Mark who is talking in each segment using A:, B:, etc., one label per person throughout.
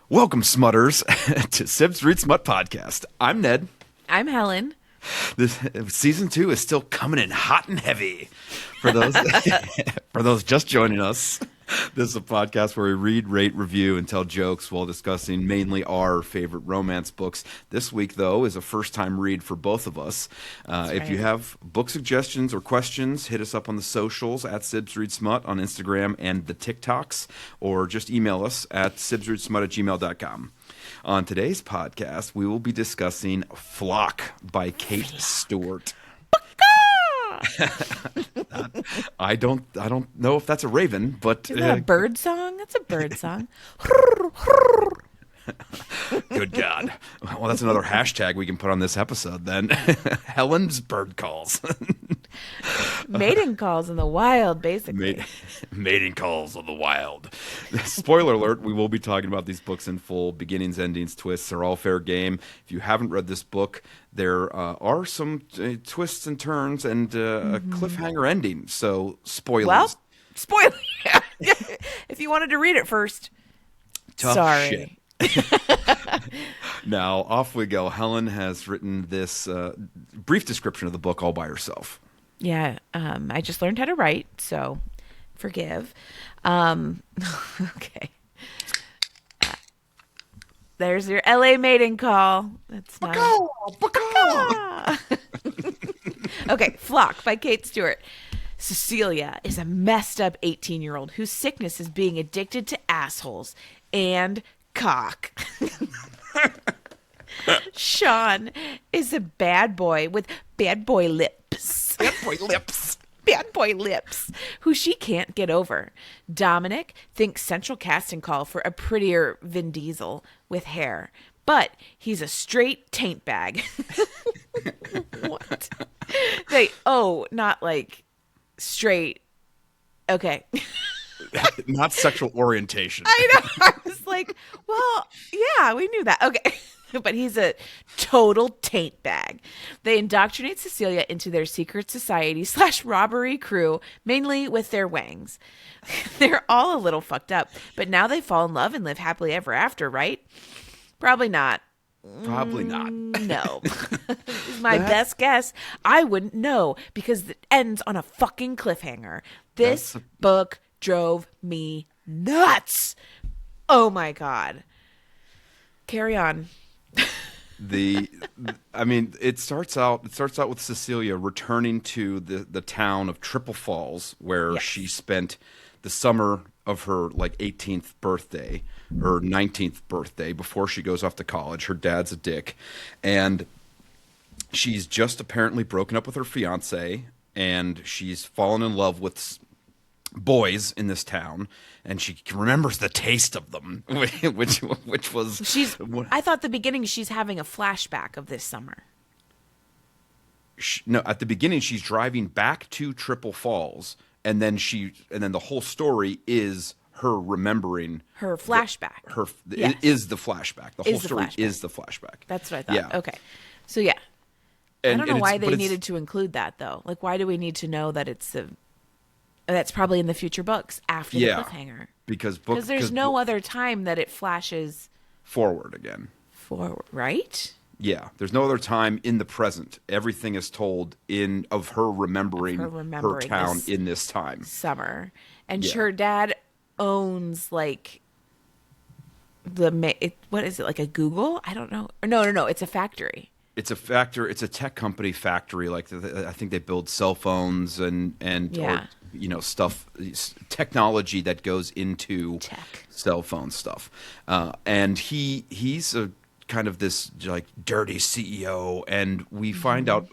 A: Welcome, Smutters, to Sibs Read Smut podcast. I'm Ned.
B: I'm Helen.
A: This season 2 is still coming in hot and heavy. For those for those just joining us, this is a podcast where we read, rate, review, and tell jokes while discussing mainly our favorite romance books. This week, though, is a first-time read for both of us. If you have book suggestions or questions, hit us up on the socials at SibsReadSmut on Instagram and the TikToks, or just email us at SibsReadSmut@gmail.com. On today's podcast, we will be discussing Flock by Kate Stewart. I don't know if that's a raven, but
B: Is that a bird song? That's a bird song.
A: Good God. Well, that's another hashtag we can put on this episode then. Helen's bird calls.
B: Mating calls in the wild, basically.
A: Mating calls of the wild. Spoiler alert, we will be talking about these books in full. Beginnings, endings, twists are all fair game. If you haven't read this book, there are some twists and turns and a cliffhanger ending. So, spoilers.
B: Well, spoiler. If you wanted to read it first.
A: Tough
B: sorry.
A: Shit. Now, off we go. Helen has written this brief description of the book all by herself.
B: Yeah, I just learned how to write, so forgive. Okay. There's your LA mating call. That's not. Okay, Flock by Kate Stewart. Cecilia is a messed up 18-year-old whose sickness is being addicted to assholes and cock. Sean is a bad boy with bad boy lips.
A: Bad boy lips.
B: Bad boy lips, who she can't get over. Dominic thinks central casting call for a prettier Vin Diesel with hair, but he's a straight taint bag. What? Not like straight. Okay.
A: Not sexual orientation.
B: I know. I was like, well, yeah, we knew that. Okay. But he's a total taint bag. They indoctrinate Cecilia into their secret society / robbery crew, mainly with their wangs. They're all a little fucked up, but now they fall in love and live happily ever after, right? Probably not.
A: Probably not.
B: No. This is my best guess. I wouldn't know because it ends on a fucking cliffhanger. This book drove me nuts. Oh my God. Carry on.
A: It starts out with Cecilia returning to the town of Triple Falls, where she spent the summer of her 18th birthday or 19th birthday before she goes off to college. Her dad's a dick, and she's just apparently broken up with her fiance, and she's fallen in love with boys in this town, and she remembers the taste of them, which was
B: I thought the beginning she's having a flashback of this summer.
A: No, at the beginning she's driving back to Triple Falls, and then the whole story is her remembering
B: her flashback.
A: It is the flashback. The whole story is the flashback.
B: That's what I thought.
A: Yeah.
B: Okay. So yeah. I don't know why they
A: it's
B: needed to include that though. Like, why do we need to know that that's probably in the future books after the cliffhanger?
A: Because
B: there's no other time that it flashes
A: forward again.
B: Forward, right?
A: Yeah, there's no other time in the present. Everything is told of her remembering her town in this time.
B: Summer. And her dad owns what is it, like a Google? I don't know. No, it's a factory.
A: It's a factory. It's a tech company factory. I think they build cell phones and stuff, technology that goes into cell phone stuff. And he's a kind of this dirty CEO, and we find out.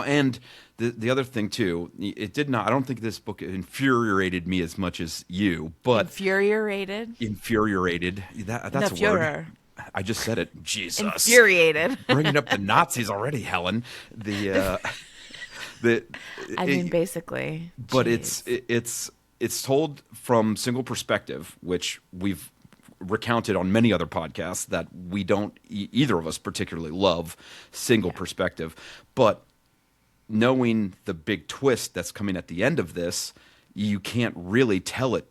A: And the other thing too, it did not. I don't think this book infuriated me as much as you, but
B: infuriated.
A: That's a word. I just said it. Jesus.
B: Infuriated.
A: Bringing up the Nazis already, Helen.
B: Basically.
A: But it's told from single perspective, which we've recounted on many other podcasts that we don't either of us particularly love single perspective. But knowing the big twist that's coming at the end of this, you can't really tell it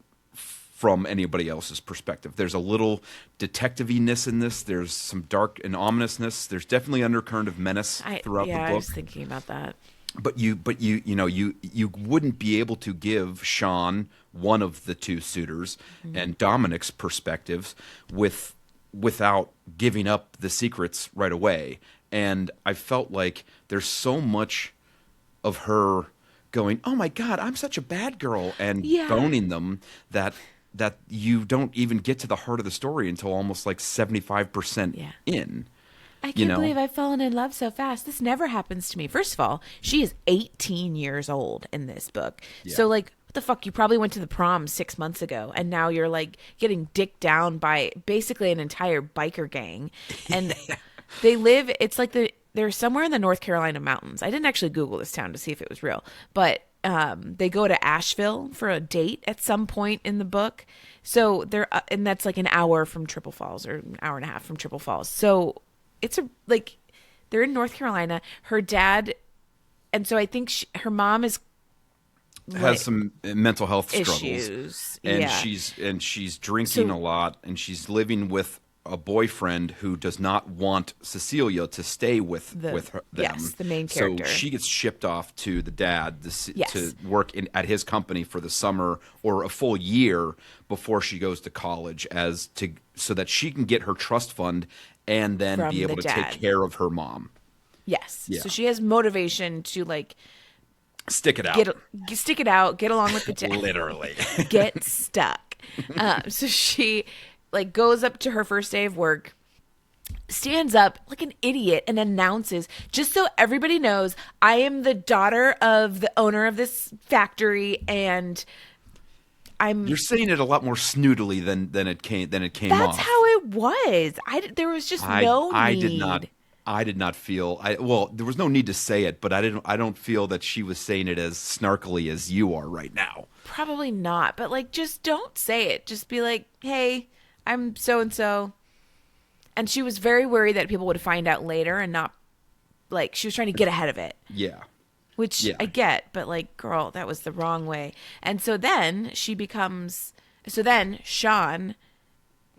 A: from anybody else's perspective. There's a little detective-ness in this. There's some dark and ominousness. There's definitely undercurrent of menace throughout the book.
B: I was thinking about that.
A: But you wouldn't be able to give Sean, one of the two suitors, and Dominic's perspectives without giving up the secrets right away. And I felt like there's so much of her going, "Oh my God, I'm such a bad girl," and boning them that you don't even get to the heart of the story until almost like 75% in.
B: I can't believe I've fallen in love so fast. This never happens to me. First of all, she is 18 years old in this book. Yeah. So, like, what the fuck? You probably went to the prom 6 months ago, and now you're, like, getting dicked down by basically an entire biker gang. And they live, it's like they're somewhere in the North Carolina mountains. I didn't actually Google this town to see if it was real. But they go to Asheville for a date at some point in the book. So they're, and that's like an hour from Triple Falls, or an hour and a half from Triple Falls. So it's they're in North Carolina. Her dad, and so I think her mom has
A: some mental health
B: issues,
A: struggles, and she's drinking a lot, and she's living with a boyfriend who does not want Cecilia to stay with them.
B: Yes, the main character.
A: So she gets shipped off to the dad to work at his company for the summer or a full year before she goes to college, so that she can get her trust fund and then be able to take care of her mom.
B: Yes. Yeah. So she has motivation to
A: stick it out.
B: Stick it out, get along with the dad.
A: Literally.
B: Get stuck. So she goes up to her first day of work, stands up like an idiot and announces, "Just so everybody knows, I am the daughter of the owner of this factory, and You're
A: saying it a lot more snootily than it came off.
B: That's how it was. There was just no need.
A: I did not feel. There was no need to say it, but I don't feel that she was saying it as snarkily as you are right now.
B: Probably not, but just don't say it. Just be like, "Hey, I'm so and so," and she was very worried that people would find out later, and not she was trying to get ahead of it.
A: Yeah.
B: Which I get, but girl, that was the wrong way. And so then Sean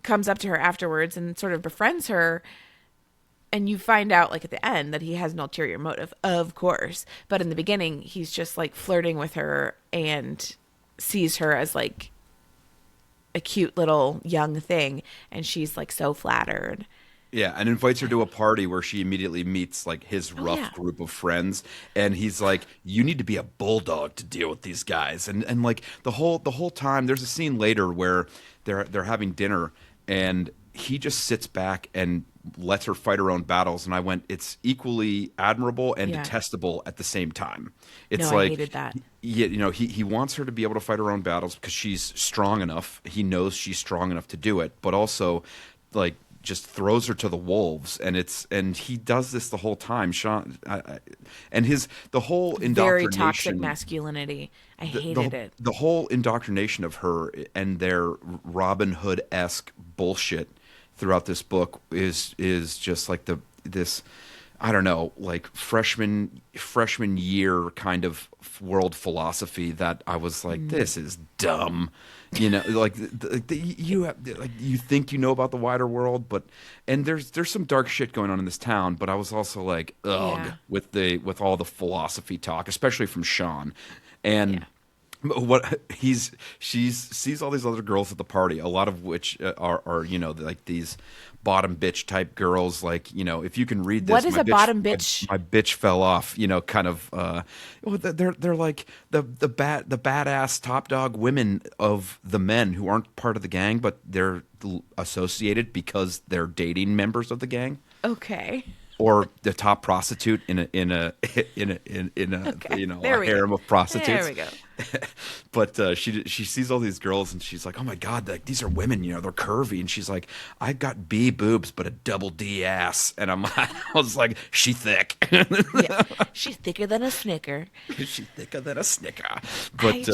B: comes up to her afterwards and sort of befriends her. And you find out at the end that he has an ulterior motive, of course. But in the beginning, he's just flirting with her and sees her as a cute little young thing. And she's so flattered.
A: Yeah, and invites her to a party where she immediately meets his rough group of friends, and he's like, "You need to be a bulldog to deal with these guys." And the whole time, there's a scene later where they're having dinner, and he just sits back and lets her fight her own battles. And I went, it's equally admirable and detestable at the same time. It's
B: I hated that.
A: He wants her to be able to fight her own battles because she's strong enough. He knows she's strong enough to do it, but also just throws her to the wolves, and he does this the whole time. Sean, and the whole indoctrination,
B: very toxic masculinity. I hated it.
A: The whole indoctrination of her and their Robin Hood-esque bullshit throughout this book is just this. I don't know, freshman year kind of world philosophy that I was like, this is dumb. You think you know about the wider world, and there's some dark shit going on in this town, but I was also with all the philosophy talk, especially from Sean, and she sees all these other girls at the party, a lot of which are these bottom bitch type girls, if you can read this,
B: what is a bottom bitch?
A: My bitch fell off, kind of. They're like the badass top dog women of the men who aren't part of the gang, but they're associated because they're dating members of the gang.
B: Okay.
A: Or the top prostitute in a harem of prostitutes.
B: There we go.
A: But she sees all these girls and she's like, "Oh my God, these are women, they're curvy." And she's like, "I got B boobs but a double D ass." And I was like, "She thick."
B: Yeah. She's thicker than a Snicker.
A: She's thicker than a Snicker. But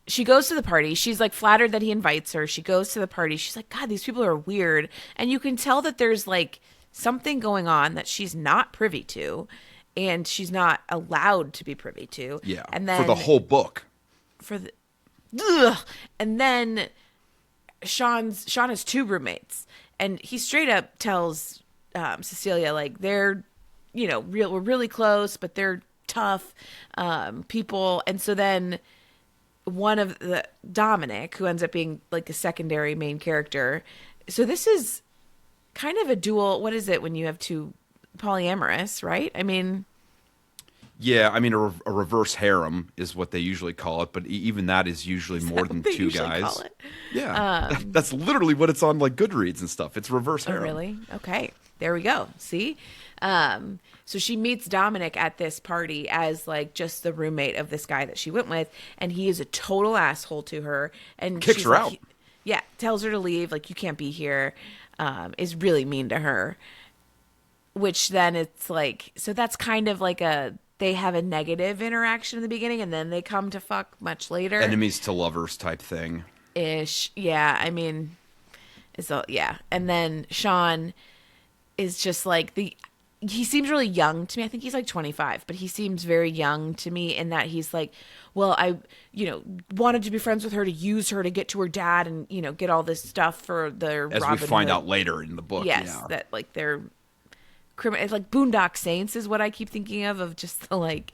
B: she goes to the party. She's flattered that he invites her. She goes to the party. She's like, "God, these people are weird." And you can tell that there's something going on that she's not privy to, and she's not allowed to be privy to.
A: Yeah.
B: And then
A: for the whole book.
B: ugh. And then Sean has two roommates, and he straight up tells Cecilia, like, they're, we're really close, but they're tough people. And so then one of the Dominic, who ends up being like a secondary main character. So this is kind of a dual. What is it when you have two polyamorous, right? I mean,
A: Yeah, I mean a reverse harem is what they usually call it, but even that is usually more than two guys.
B: Call it?
A: Yeah, that's literally what it's on, like Goodreads and stuff. It's reverse harem.
B: Oh, really? Okay, there we go. See, so she meets Dominic at this party as like just the roommate of this guy that she went with, and he is a total asshole to her and
A: kicks her out.
B: Yeah, tells her to leave. Like, you can't be here. Is really mean to her. Which then it's like, so that's kind of like they have a negative interaction in the beginning, and then they come to fuck much later.
A: Enemies to lovers type thing.
B: Ish. Yeah. I mean, yeah. And then Sean is just like he seems really young to me. I think he's like 25, but he seems very young to me in that he's like, well, I, wanted to be friends with her to use her to get to her dad and, get all this stuff for the
A: As
B: Robin
A: we find
B: Hood.
A: out later in the book.
B: Yes.
A: Yeah.
B: That like they're it's like Boondock Saints is what I keep thinking of just the, like,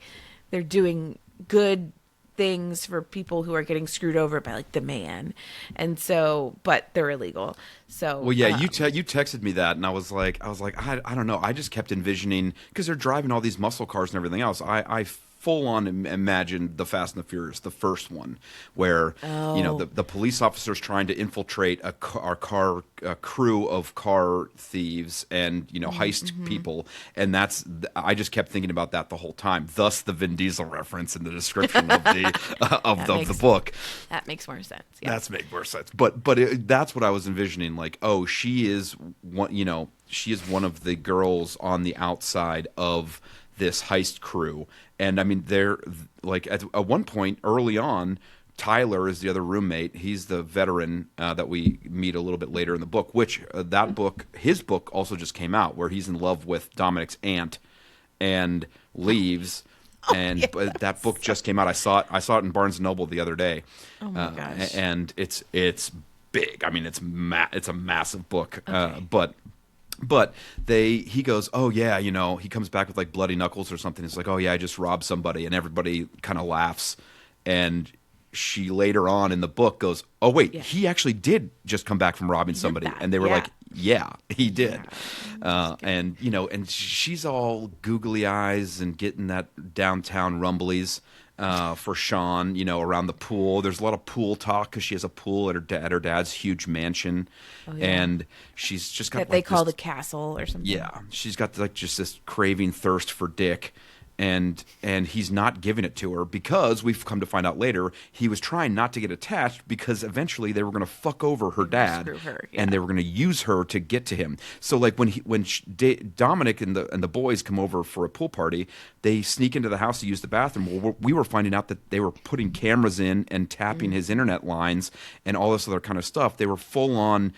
B: they're doing good things for people who are getting screwed over by like the man, and so, but they're illegal. So
A: well, yeah, you texted me that, and I was like, I don't know. I just kept envisioning, because they're driving all these muscle cars and everything else. I full on imagined the Fast and the Furious, the first one, where the police officers trying to infiltrate a crew of car thieves and heist people, and I just kept thinking about that the whole time. Thus, the Vin Diesel reference in the description of the book.
B: That makes more sense. Yeah.
A: That's make more sense. But that's what I was envisioning. Like, oh, she is one. She is one of the girls on the outside of this heist crew. And I mean, they're like at one point early on, Tyler is the other roommate. He's the veteran that we meet a little bit later in the book, which his book also just came out, where he's in love with Dominic's aunt and leaves. And
B: yes.
A: But that book just came out. I saw it in Barnes & Noble the other day.
B: Oh my gosh.
A: And it's big. I mean, it's a massive book.
B: Okay.
A: But he goes, oh yeah, he comes back with like bloody knuckles or something. It's like, oh yeah, I just robbed somebody, and everybody kind of laughs. And she later on in the book goes, oh wait, he actually did just come back from robbing somebody, and they were like, yeah, he did. And and she's all googly eyes and getting that downtown rumblies. For Sean, around the pool. There's a lot of pool talk because she has a pool at her dad's huge mansion, and she's just got
B: that they call the castle or something.
A: Yeah, she's got like just this craving thirst for dick, and he's not giving it to her because we've come to find out later he was trying not to get attached because eventually they were going to fuck over her dad,
B: screw her,
A: and they were going to use her to get to him. So like when Dominic and the boys come over for a pool party, they sneak into the house to use the bathroom. Well, we were finding out that they were putting cameras in and tapping his internet lines and all this other kind of stuff. They were full on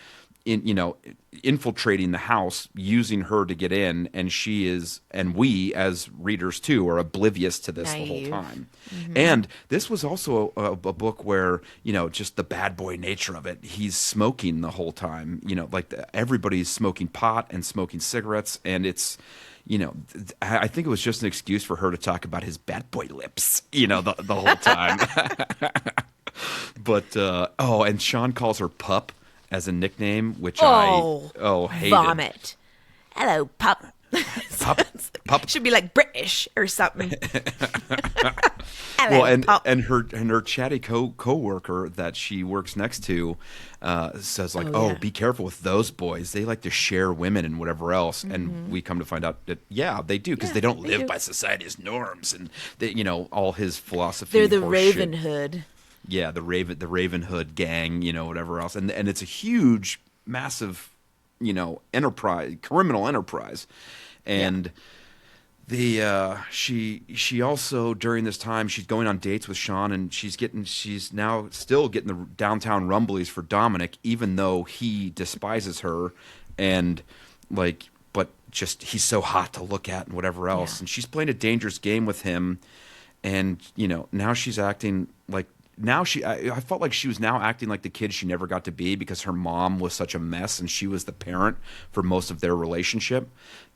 A: infiltrating the house, using her to get in, and we as readers too are oblivious to this the whole time. Mm-hmm. And this was also a book where just the bad boy nature of it. He's smoking the whole time. Like everybody's smoking pot and smoking cigarettes, and it's. I think it was just an excuse for her to talk about his bad boy lips, the whole time. But and Sean calls her Pup as a nickname, which I hated.
B: Vomit. Hello, pup.
A: Pup
B: should be like British or something.
A: Hello, well, and her chatty co-worker that she works next to says like, be careful with those boys. They like to share women and whatever else. Mm-hmm. And we come to find out that they do because they don't live by society's norms, and they, all his philosophy.
B: They're the Raven Hood.
A: Yeah, the Raven Hood gang, whatever else, and it's a huge, massive, enterprise, criminal enterprise, and she also during this time she's going on dates with Sean, and she's now still getting the downtown rumblies for Dominic, even though he despises her, and but just he's so hot to look at and whatever else, and she's playing a dangerous game with him, and now she's acting like now I felt like she was now acting like the kid she never got to be because her mom was such a mess and she was the parent for most of their relationship,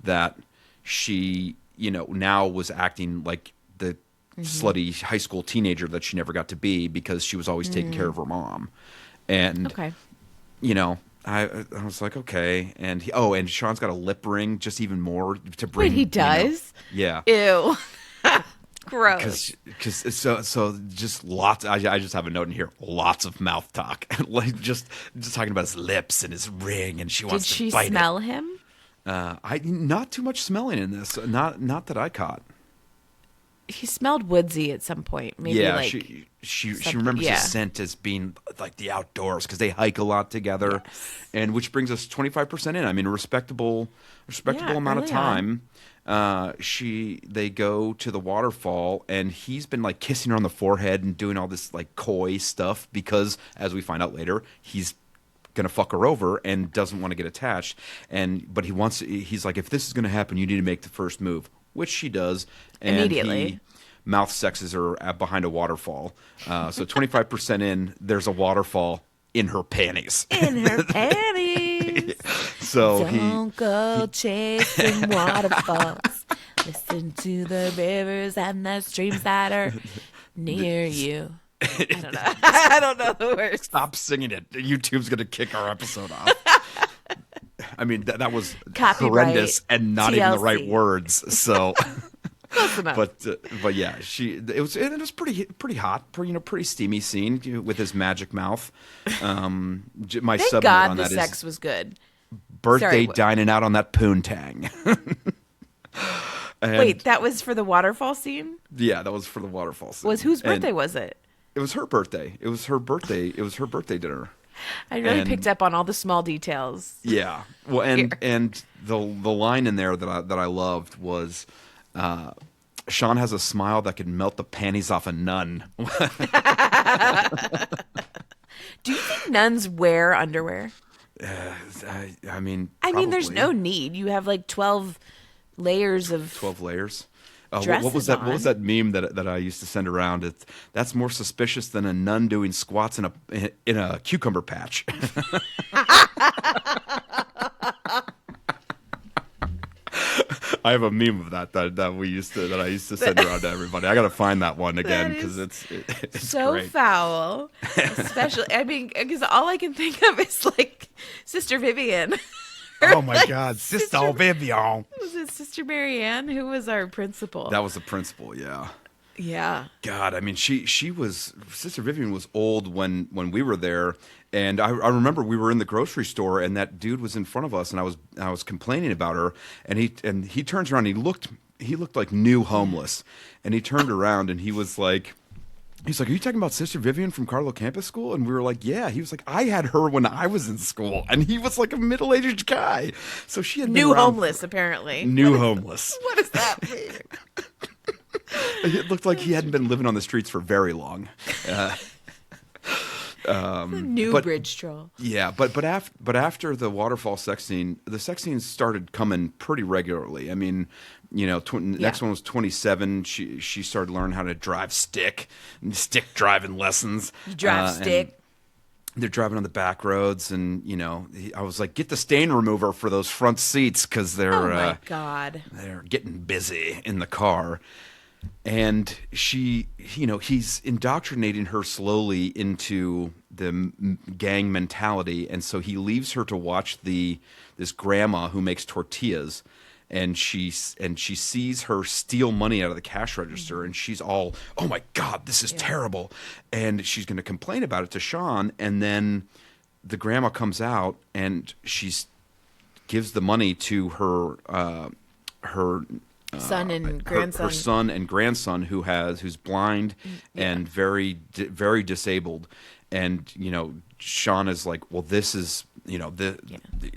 A: that she, now was acting like the slutty high school teenager that she never got to be because she was always taking care of her mom. And,
B: Okay.
A: I was like, okay. And and Sean's got a lip ring, just even more to bring.
B: Wait, he does?
A: Yeah.
B: Ew. Gross.
A: Because so just lots. I just have a note in here. Lots of mouth talk, like just talking about his lips and his ring, and she wants
B: Did
A: to
B: she
A: bite
B: smell him?
A: I not too much smelling in this. Not that I caught.
B: He smelled woodsy at some point. Maybe
A: Yeah,
B: like
A: she remembers the scent as being like the outdoors because they hike a lot together, and which brings us 25% in. I mean, a respectable amount of
B: early
A: time. They go to the waterfall, and he's been like kissing her on the forehead and doing all this like coy stuff because, as we find out later, he's gonna fuck her over and doesn't want to get attached. But he's like, if this is gonna happen, you need to make the first move, which she does. And
B: immediately.
A: He mouth sexes her behind a waterfall. So 25% in, there's a waterfall in her panties.
B: In her panties.
A: So
B: Don't go chasing waterfalls. Listen to the rivers and the streams that are near you. I don't know. I don't know the words.
A: Stop singing it. YouTube's gonna kick our episode off. I mean, that was
B: Copyright
A: horrendous and not even the
B: TLC.
A: right words. So,
B: Close enough.
A: but yeah, it was pretty hot, pretty steamy scene with his magic mouth. My
B: Thank
A: subnote
B: God
A: on
B: the
A: that
B: sex
A: is
B: was good.
A: birthday
B: Sorry,
A: dining out on that poontang.
B: Wait, that was for the waterfall scene?
A: Yeah, that was for the waterfall scene.
B: Whose birthday was it?
A: It was her birthday. It was her birthday dinner.
B: I really picked up on all the small details.
A: Yeah. Well, and the line in there that I loved was, Sean has a smile that could melt the panties off a nun.
B: Do you think nuns wear underwear?
A: I mean,
B: there's
A: probably.
B: no need. You have like 12 layers of
A: 12 layers. What
B: dresses
A: was that?
B: on.
A: What was that meme that I used to send around? That's more suspicious than a nun doing squats in a cucumber patch. I have a meme of that I used to send around to everybody. I got to find that one again because it's
B: so
A: great.
B: foul. Especially, because all I can think of is like Sister Vivian.
A: Oh my God, Sister Vivian.
B: Was it Sister Marianne who was our principal?
A: That was the principal, yeah.
B: Yeah.
A: God, I mean, she was, Sister Vivian was old when we were there, and I remember we were in the grocery store, and that dude was in front of us, and I was complaining about her, and he turns around, and he looked like new homeless, and he turned around, and he's like, are you talking about Sister Vivian from Carlo Campus School? And we were like, yeah. He was like, I had her when I was in school. And he was like a middle-aged guy. So she had been
B: New
A: around
B: homeless, apparently.
A: New homeless.
B: What does that mean?
A: It looked like he hadn't been living on the streets for very long.
B: New bridge troll.
A: Yeah, but after the waterfall sex scene, the sex scenes started coming pretty regularly. I mean, next one was 27. She started learning how to drive stick driving lessons.
B: Drive stick.
A: They're driving on the back roads, and I was like, get the stain remover for those front seats because they're
B: Oh my God.
A: they're getting busy in the car. And he's indoctrinating her slowly into the gang mentality, and so he leaves her to watch this grandma who makes tortillas, and she sees her steal money out of the cash register, and she's all, oh my God, this is terrible, and she's going to complain about it to Sean, and then the grandma comes out and gives the money to her
B: Son and grandson.
A: Her son and grandson who's blind and very very disabled, and Sean is like, well, this is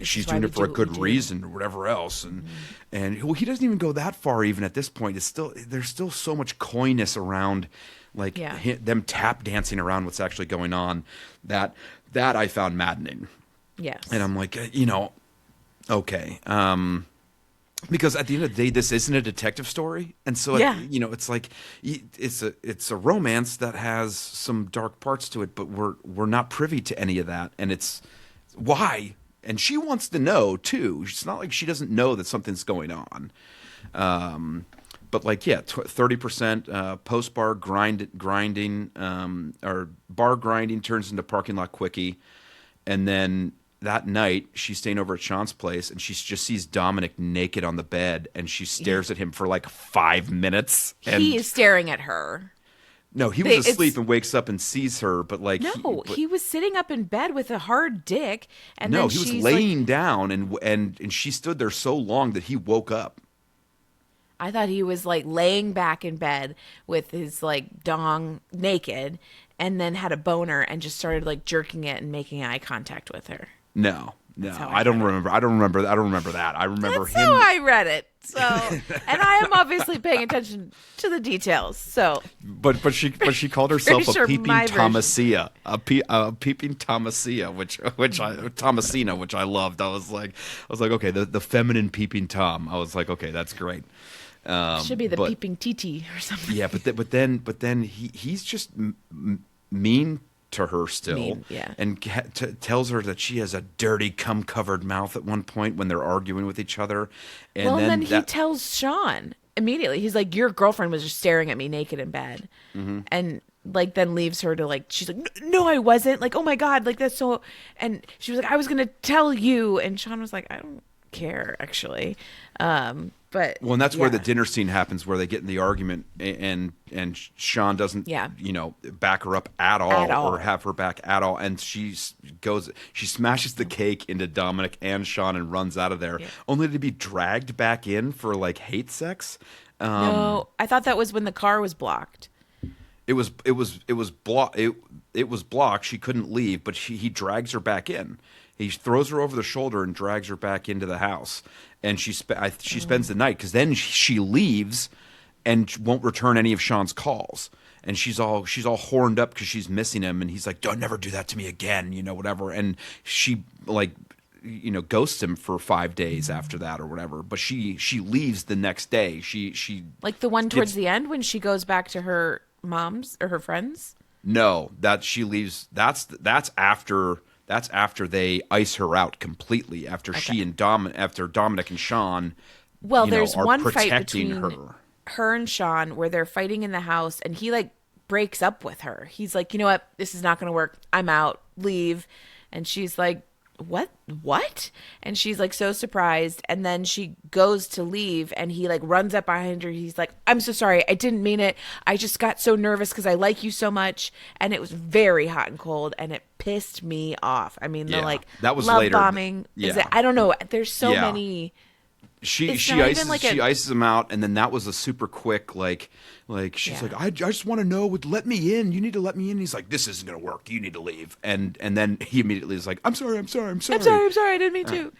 A: she's doing it for a good reason or whatever else, and well, he doesn't even go that far even at this point. There's still so much coyness around them tap dancing around what's actually going on that I found maddening.
B: Yes.
A: And I'm like, okay. Because at the end of the day, this isn't a detective story, and so it's like it's a romance that has some dark parts to it, but we're not privy to any of that, and it's why, and she wants to know too. It's not like she doesn't know that something's going on, but 30% post bar grinding or bar grinding turns into parking lot quickie, and then. That night, she's staying over at Sean's place, and she just sees Dominic naked on the bed, and she stares at him for like 5 minutes. And
B: he is staring at her.
A: No, he was asleep and wakes up and sees her, but like
B: he was sitting up in bed with a hard dick, and
A: no,
B: then
A: he was laying down, and she stood there so long that he woke up.
B: I thought he was like laying back in bed with his like dong naked, and then had a boner and just started like jerking it and making eye contact with her.
A: No, I don't remember. I don't remember that. I remember
B: That's
A: him.
B: how I read it. So, and I am obviously paying attention to the details. So,
A: but she called herself a peeping Thomasia, a peeping Thomasia, Thomasina, which I loved. I was like, okay, the feminine peeping Tom. I was like, okay, that's great.
B: Should be the peeping TT or something.
A: Yeah, but then he's just mean to her still, and tells her that she has a dirty cum-covered mouth at one point when they're arguing with each other. And then
B: he tells Sean immediately. He's like, "Your girlfriend was just staring at me naked in bed," and like then leaves her to like. She's like, "No, I wasn't." Like, "Oh my god!" Like that's so. And she was like, "I was gonna tell you," and Sean was like, "I don't care actually." But
A: and that's where the dinner scene happens, where they get in the argument, and Sean doesn't, back her up at all, or have her back at all, and she smashes the cake into Dominic and Sean and runs out of there, only to be dragged back in for like hate sex.
B: No, I thought that was when the car was blocked.
A: It was blocked. It was blocked. She couldn't leave, but he drags her back in. He throws her over the shoulder and drags her back into the house, and she spends the night, because then she leaves and won't return any of Sean's calls, and she's all horned up because she's missing him, and he's like, "Don't never do that to me again," whatever, and she ghosts him for 5 days after that or whatever. But she leaves the next day. She
B: like the one towards the end when she goes back to her mom's or her friends.
A: No, that she leaves. That's after. That's after they ice her out completely. After she and after Dominic and Sean,
B: there's
A: are
B: one
A: protecting
B: fight between
A: her
B: and Sean where they're fighting in the house, and he like breaks up with her. He's like, "You know what? This is not going to work. I'm out. Leave." And she's like, what? And she's like so surprised, and then she goes to leave, and he like runs up behind her. He's like, "I'm so sorry, I didn't mean it. I just got so nervous because I like you so much." And it was very hot and cold, and it pissed me off. I mean, the like
A: that was
B: love
A: later.
B: bombing. Is it? I don't know. There's so many.
A: She ices him out, and then that was a super quick like she's like, I just want to know, let me in. You need to let me in. He's like, "This isn't gonna work. You need to leave." And then he immediately is like, I'm sorry. I didn't mean to.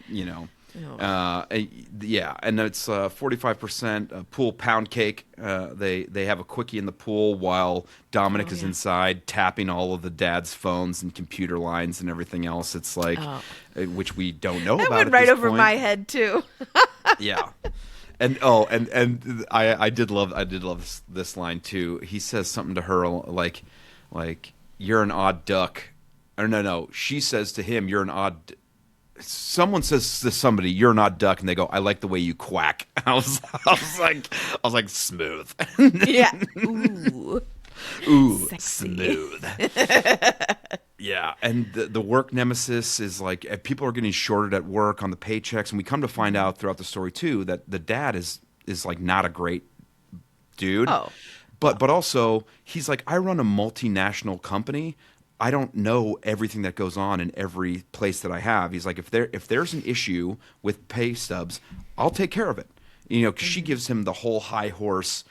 A: And it's 45% pool pound cake. They have a quickie in the pool while Dominic is inside tapping all of the dad's phones and computer lines and everything else. It's like, which we don't know about.
B: That went right over my head too.
A: Yeah. And I did love this line too. He says something to her like "You're an odd duck," or no. She says to him, "You're an odd." Someone says to somebody, "You're an odd duck," and they go, "I like the way you quack." I was like, smooth.
B: Yeah.
A: Ooh,
B: sexy.
A: Smooth. Yeah, and the work nemesis is like, people are getting shorted at work on the paychecks, and we come to find out throughout the story too that the dad is like not a great dude.
B: Oh.
A: But also he's like, "I run a multinational company. I don't know everything that goes on in every place that I have." He's like, if there's an issue with pay stubs, I'll take care of it. Because she gives him the whole high horse.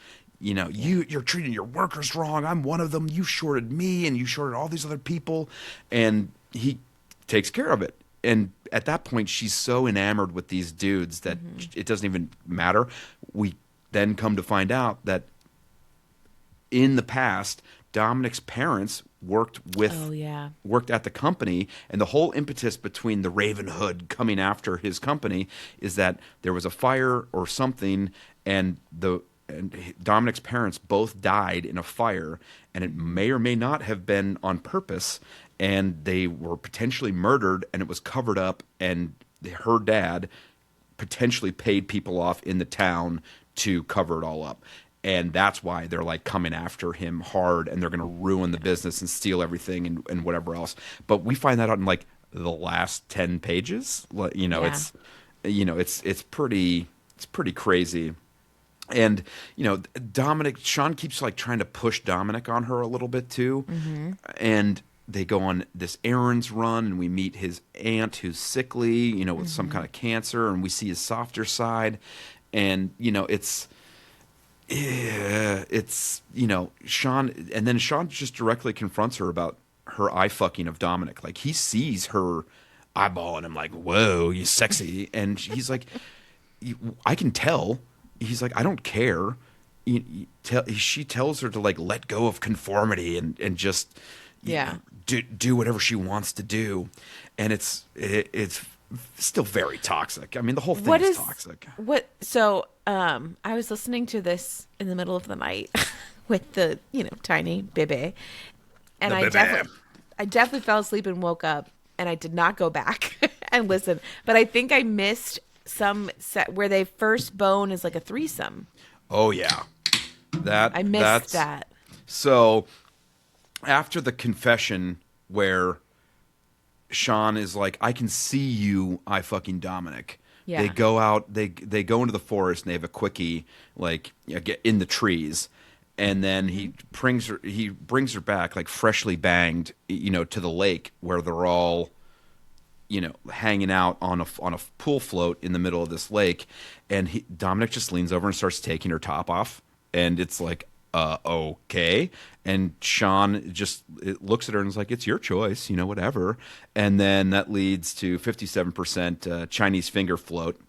A: You're treating your workers wrong. I'm one of them. You shorted me, and you shorted all these other people, and he takes care of it. And at that point, she's so enamored with these dudes that it doesn't even matter. We then come to find out that in the past, Dominic's parents worked at the company, and the whole impetus between the Raven Hood coming after his company is that there was a fire or something, and Dominic's parents both died in a fire, and it may or may not have been on purpose, and they were potentially murdered, and it was covered up, and her dad potentially paid people off in the town to cover it all up. And that's why they're like coming after him hard, and they're going to ruin the business and steal everything and whatever else. But we find that out in like the last 10 pages. It's pretty crazy. And Sean keeps like trying to push Dominic on her a little bit too. Mm-hmm. And they go on this errands run, and we meet his aunt who's sickly, with mm-hmm. some kind of cancer, and we see his softer side. And Sean, and then Sean just directly confronts her about her eye fucking of Dominic. Like, he sees her eyeballing him like, whoa, you sexy. And he's like, I can tell. He's like, I don't care. She tells her to like let go of conformity and just do whatever she wants to do. And it's still very toxic. I mean, the whole thing is toxic.
B: So I was listening to this in the middle of the night with the, tiny bebe. And I definitely fell asleep and woke up, and I did not go back and listen. But I think I missed some set where they first bone is like a threesome.
A: Oh, yeah.
B: I missed that.
A: So after the confession where Sean is like, I can see you, I fucking Dominic. Yeah. They go out, they go into the forest, and they have a quickie, like, get in the trees, and then he brings her back like freshly banged, to the lake where they're all, hanging out on a pool float in the middle of this lake, and Dominic just leans over and starts taking her top off, and it's like, okay. And Sean just looks at her and is like, it's your choice, whatever. And then that leads to 57% Chinese finger float,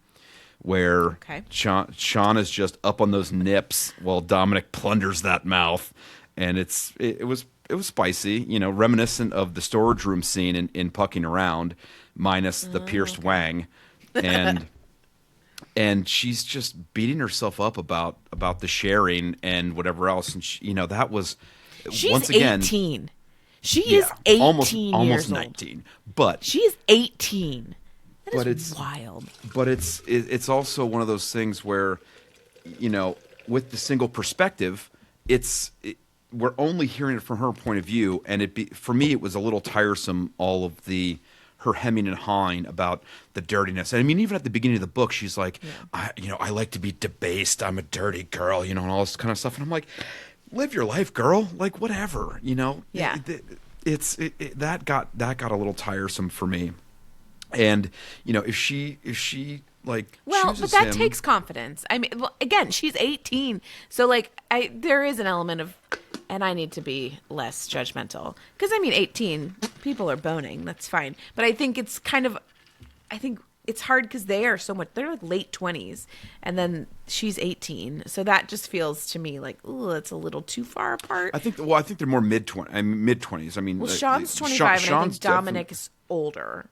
A: where Sean is just up on those nips while Dominic plunders that mouth. And it was spicy, reminiscent of the storage room scene in Pucking Around, minus the pierced wang. And she's just beating herself up about the sharing and whatever else. And that was,
B: she's
A: once again,
B: 18. She is 18
A: almost
B: years
A: 19. Old. But
B: she is 18. That is wild.
A: But it's also one of those things where, with the single perspective, we're only hearing it from her point of view, and for me it was a little tiresome. All of her hemming and hawing about the dirtiness. And I mean, even at the beginning of the book, she's like, I like to be debased. I'm a dirty girl, and all this kind of stuff. And I'm like, live your life, girl. Like, whatever,
B: Yeah.
A: That got a little tiresome for me. And, if she like,
B: well, but that takes confidence. I mean, again, she's 18. So like, there is an element of, and I need to be less judgmental, because 18 people are boning. That's fine. But I think it's it's hard because they're like late 20s, and then she's 18. So that just feels to me like, ooh, that's a little too far apart.
A: I think they're more mid 20s. I mean,
B: Sean's 25, and I think Dominic is older.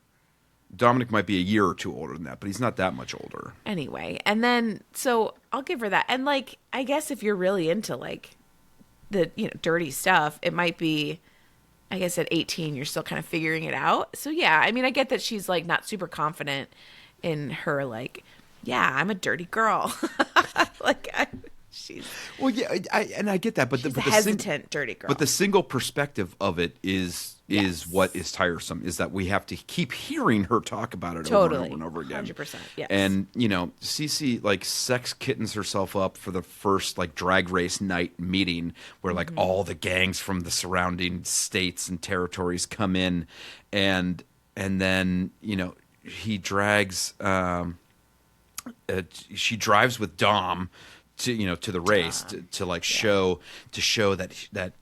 A: Dominic might be a year or two older than that, but he's not that much older.
B: Anyway, and then so I'll give her that. And like, I guess if you're really into like the dirty stuff, it might be, I guess at 18 you're still kind of figuring it out. So yeah, I mean, I get that she's like not super confident in her, like, yeah, I'm a dirty girl.
A: Well, yeah, I get that, but
B: she's a hesitant dirty girl.
A: But the single perspective of it is what is tiresome, is that we have to keep hearing her talk about it over and over again.
B: 100%. Yes.
A: And Cece like sex kittens herself up for the first like drag race night meeting where like all the gangs from the surrounding states and territories come in, and then he drags she drives with Dom to the race to like show that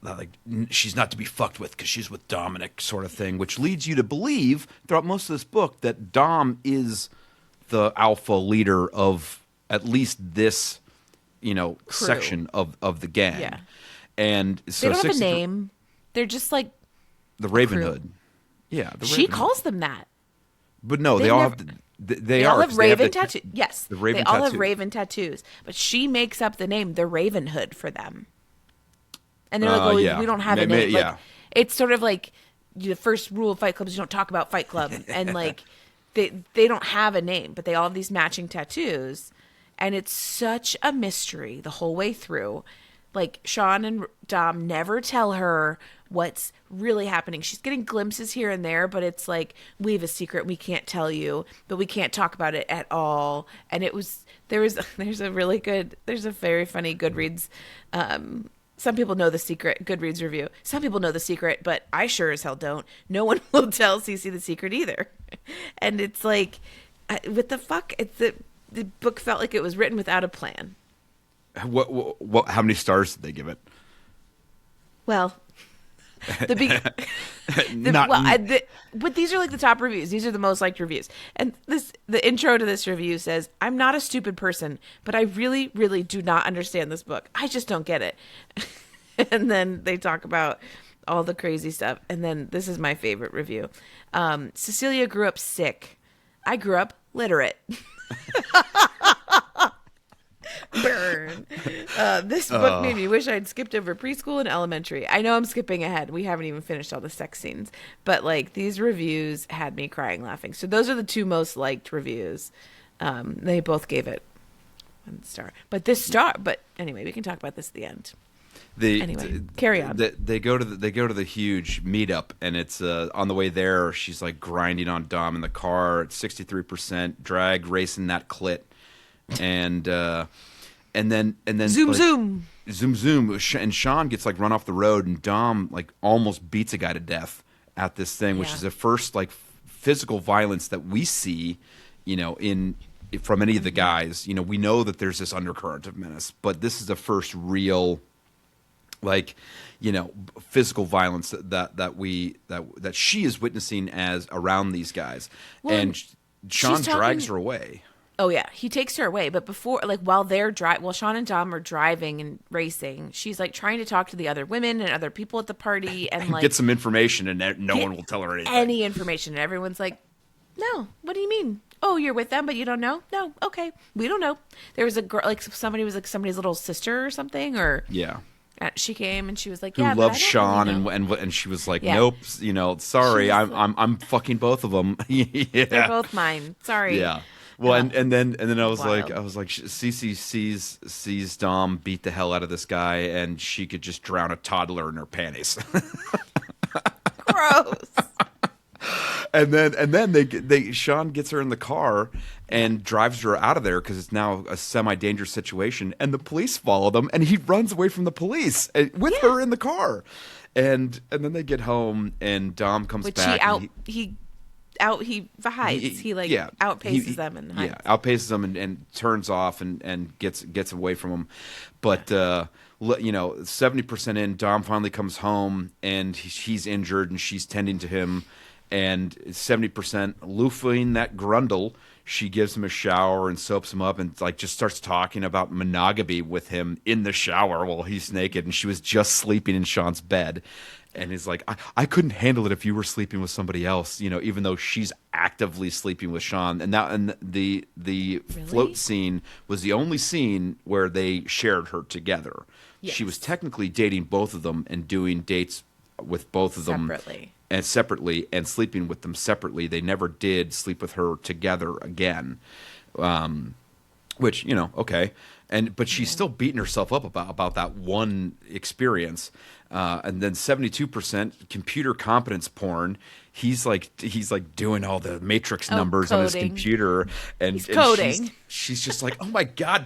A: like she's not to be fucked with because she's with Dominic, sort of thing, which leads you to believe throughout most of this book that Dom is the alpha leader of at least this section of the gang.
B: Yeah.
A: And so
B: they don't have a name. They're just like
A: the Raven Hood. Yeah, the
B: she
A: Raven
B: calls
A: Hood.
B: them that.
A: But no, they all have. They
B: all
A: are.
B: have
A: 'Cause they have
B: raven tattoos. Yes,
A: the Raven
B: they all have
A: tattoo.
B: raven tattoos. But she makes up the name, the Raven Hood, for them. And they're like, "Oh,
A: Yeah.
B: we don't have a name." Like,
A: Yeah.
B: it's sort of like the first rule of Fight Club is you don't talk about Fight Club, and like they don't have a name, but they all have these matching tattoos, and it's such a mystery the whole way through. Like Sean and Dom never tell her what's really happening. She's getting glimpses here and there, but it's like, we have a secret we can't tell you, but we can't talk about it at all. And there's a very funny Goodreads. Some people know the secret Goodreads review. Some people know the secret, but I sure as hell don't. No one will tell Cece the secret either. And it's like, what the fuck? The book felt like it was written without a plan.
A: What? How many stars did they give it?
B: Well, but these are like the top reviews. These are the most liked reviews. And the intro to this review says, "I'm not a stupid person, but I really, really do not understand this book. I just don't get it." And then they talk about all the crazy stuff. And then this is my favorite review. Cecilia grew up sick. I grew up literate. Burn. This book made me wish I'd skipped over preschool and elementary. I know I'm skipping ahead. We haven't even finished all the sex scenes. But like, these reviews had me crying laughing. So those are the two most liked reviews. They both gave it 1 star. But anyway, we can talk about this at the end. Carry on.
A: They go to the huge meetup, and it's on the way there. She's like grinding on Dom in the car at 63%, drag racing that clit, and then
B: zoom
A: like,
B: zoom,
A: and Sean gets like run off the road, and Dom like almost beats a guy to death at this thing, which is the first like physical violence that we see, from any of the guys. We know that there's this undercurrent of menace, but this is the first real, like, physical violence that she is witnessing as around these guys. Well, and Sean drags her away.
B: Oh yeah, he takes her away. But before, like, while Sean and Dom are driving and racing, she's like trying to talk to the other women and other people at the party and like
A: get some information, and no one will tell her anything.
B: Any information, and everyone's like, "No, what do you mean? Oh, you're with them, but you don't know? No, okay, we don't know." There was a girl, like somebody was like somebody's little sister or something, or
A: yeah.
B: She came and she was like,
A: "Who loves Sean?" Really and she was like, "Nope, sorry, I'm fucking both of them." Yeah.
B: They're both mine. Sorry.
A: Yeah. Well, and then I was like, Cece sees Dom beat the hell out of this guy, and she could just drown a toddler in her panties.
B: Gross.
A: And then Sean gets her in the car and drives her out of there because it's now a semi-dangerous situation, and the police follow them, and he runs away from the police with her in the car, and then they get home, and Dom comes back.
B: He hides. He outpaces them and hides.
A: Yeah, outpaces them and turns off and gets away from them. But 70% in, Dom finally comes home, and he's injured, and she's tending to him. And 70% loofing that grundle. She gives him a shower and soaps him up, and like just starts talking about monogamy with him in the shower while he's naked, and she was just sleeping in Sean's bed. And he's like, I couldn't handle it if you were sleeping with somebody else, even though she's actively sleeping with Sean. And the really? Float scene was the only scene where they shared her together. Yes. She was technically dating both of them and doing dates with both of them separately and sleeping with them separately. They never did sleep with her together again, which, okay. But she's still beating herself up about that one experience. And then 72% computer competence porn. He's like doing all the matrix numbers
B: coding.
A: on his computer, and
B: he's coding.
A: And she's just like, "Oh my god!"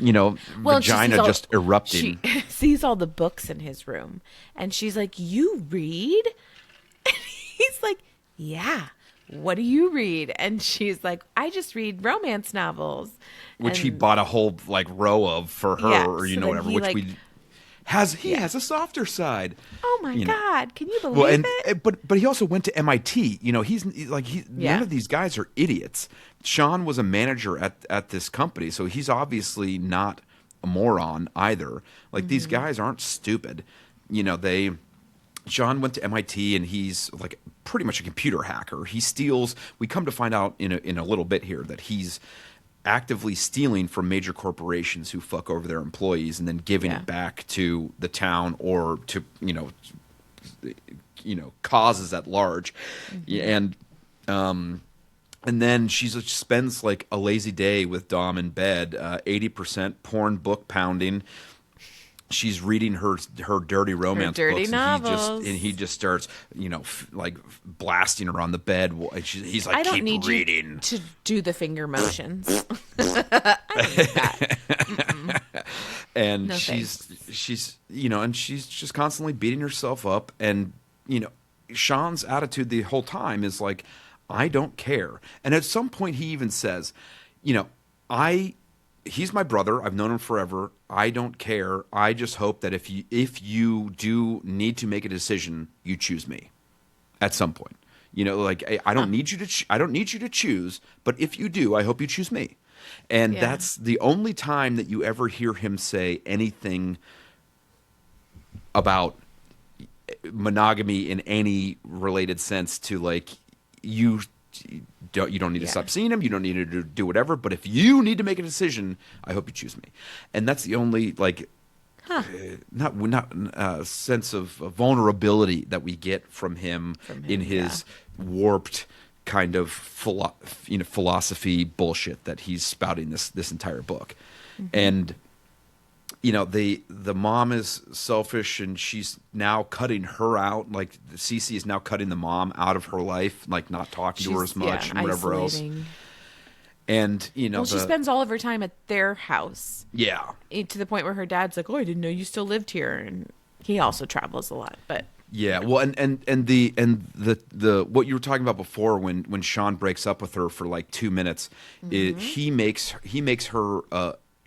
B: Well,
A: vagina just erupting.
B: She sees all the books in his room, and she's like, "You read?" And he's like, "Yeah. What do you read?" And she's like, "I just read romance novels,"
A: which he bought a whole like row of for her, or whatever. Which he has a softer side.
B: Oh my god! Can you believe it?
A: But he also went to MIT. None of these guys are idiots. Sean was a manager at this company, so he's obviously not a moron either. Like these guys aren't stupid. John went to MIT, and he's like pretty much a computer hacker. He steals. We come to find out in a little bit here that he's actively stealing from major corporations who fuck over their employees and then giving it back to the town or to causes at large. And then she spends like a lazy day with Dom in bed, 80% porn book pounding. She's reading her dirty romance books,
B: novels.
A: and he just starts, like blasting her on the bed. He's like,
B: I don't
A: keep
B: need
A: reading.
B: You to do the finger motions. I don't need that.
A: And
B: No,
A: she's just constantly beating herself up. And Sean's attitude the whole time is like, I don't care. And at some point, he even says, he's my brother. I've known him forever. I don't care. I just hope that if you do need to make a decision, you choose me at some point. I don't need you to I don't need you to choose, but if you do, I hope you choose me. And that's the only time that you ever hear him say anything about monogamy in any related sense to like you don't need to stop seeing him. You don't need to do whatever. But if you need to make a decision, I hope you choose me. And that's the only sense of vulnerability that we get from him in his warped kind of philosophy bullshit that he's spouting this entire book. And the mom is selfish, and she's now cutting her out. Like Cece is now cutting the mom out of her life, like not talking to her as much and whatever
B: isolating.
A: else. And
B: she spends all of her time at their house.
A: Yeah,
B: to the point where her dad's like, "Oh, I didn't know you still lived here," and he also travels a lot. But
A: yeah, well, and the what you were talking about before when Sean breaks up with her for like 2 minutes, he makes her.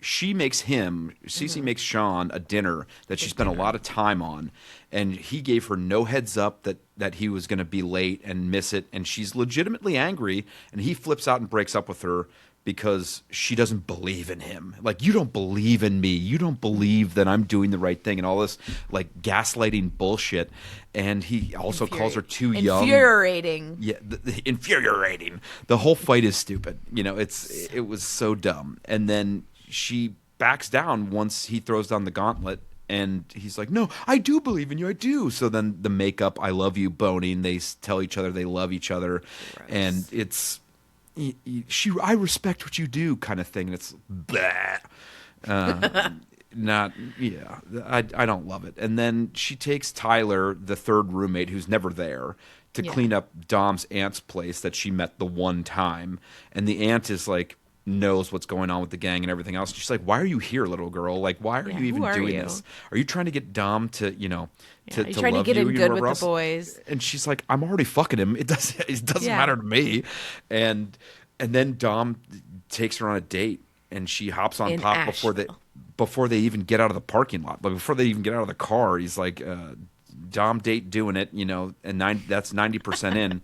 A: She makes him, Cece makes Sean a dinner that she spent a lot of time on, and he gave her no heads up that he was going to be late and miss it, and she's legitimately angry, and he flips out and breaks up with her because she doesn't believe in him. Like, you don't believe in me. You don't believe that I'm doing the right thing, and all this like gaslighting bullshit. And he also calls her too young.
B: Infuriating.
A: Yeah, infuriating. The whole fight is stupid. It was so dumb. And then she backs down once he throws down the gauntlet, and he's like, "No, I do believe in you. I do." So then the makeup, "I love you" boning, they tell each other they love each other. Gross. And it's I respect what you do kind of thing. And it's blah. I don't love it. And then she takes Tyler, the third roommate who's never there, to clean up Dom's aunt's place that she met the one time. And the aunt is like, knows what's going on with the gang and everything else. She's like, "Why are you here, little girl? Like, why are you even doing this? Are you trying to get Dom to, to
B: trying
A: love
B: to get
A: you
B: in good with the boys?"
A: And she's like, "I'm already fucking him. It doesn't matter to me." And then Dom takes her on a date, and she hops on top before they even get out of the parking lot. But before they even get out of the car, he's like, "Dom date doing it," and that's 90% in.